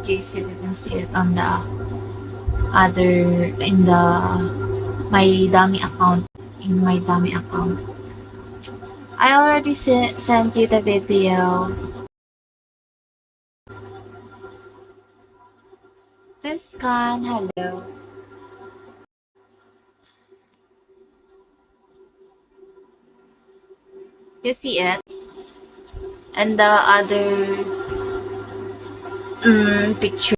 case you didn't see it on the other, in the my dummy account, I already sent you the video. Tuscan, hello. You see it? And the other picture.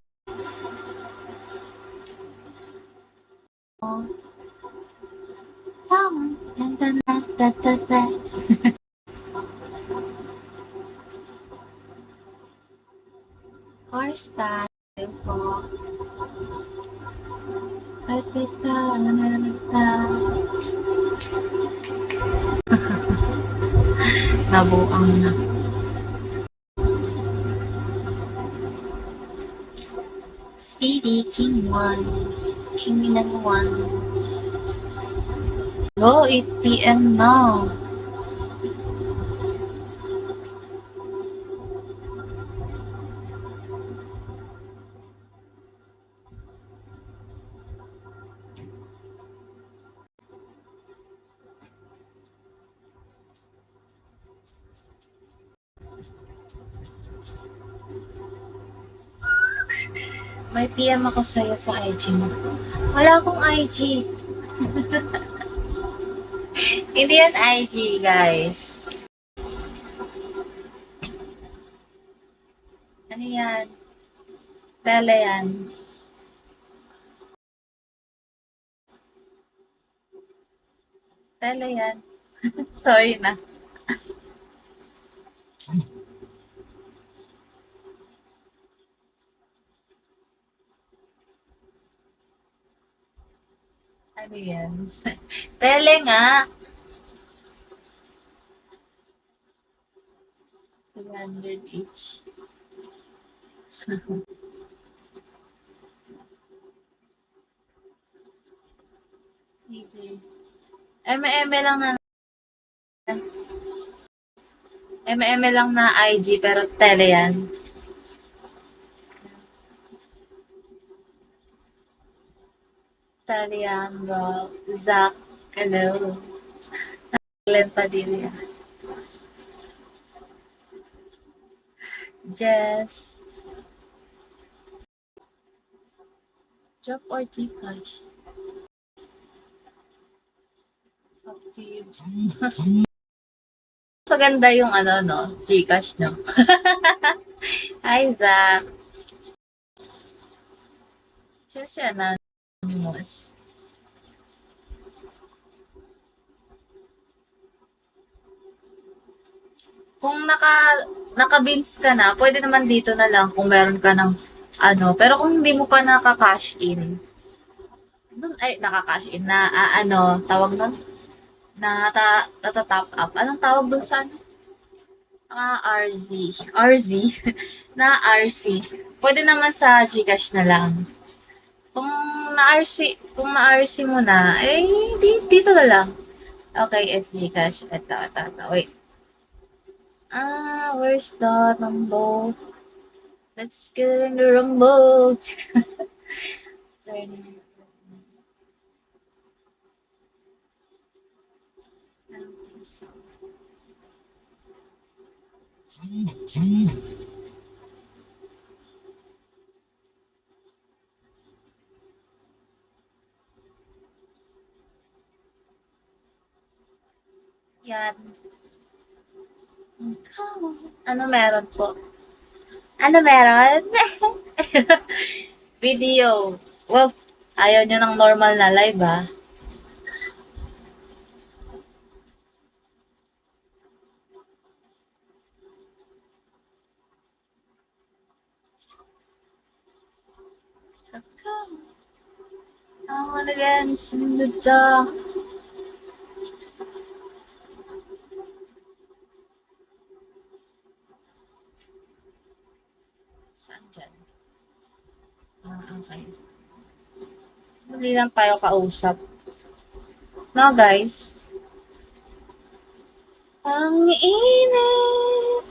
Tama. Tan, tan, tan, tan, tan, tan. Course tayo po. Ta, ta, ta, na, na, ta. Nabuang na. Speedy, King 1. King ng 1. Go, 8 p.m. now. May PM ako sa'yo sa IG mo. Wala akong IG. Hindi yan IG, guys. Ano yan? Tele yan. Tele yan. Sorry na. Ano yan? Tele nga. 300 each. DJ. MM lang na MM lang na IG pero tele yan. Tele yan, bro. Zach, hello. Glenn Padilla. Jess. Drop or Gcash? Up to you. So ganda yung ano, no? Gcash, no? Hi, Zach. Siya anonymous. Kung naka-bins ka na, pwede naman dito na lang kung meron ka ng ano. Pero kung hindi mo pa naka-cash in, dun, ay, naka-cash in, na ano, tawag nun? Nata-top up. Anong tawag dun sa ano? RZ. RZ. Na RC. Pwede naman sa Gcash na lang. Kung na-RC mo na, eh, dito na lang. Okay, it's Gcash. Ito. Wait. Where's the number? Let's get in the rumble. Sorry. I don't think so. Yan. Ano meron po? Ano meron? Video. Well, ayaw nyo ng normal na live, ah. I wanna dance in the dark. Saan dyan? Okay. Hindi lang tayo kausap. No, guys? Ang init.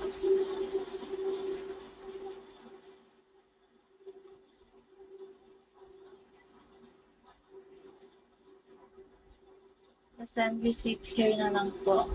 Send receipt here na lang po.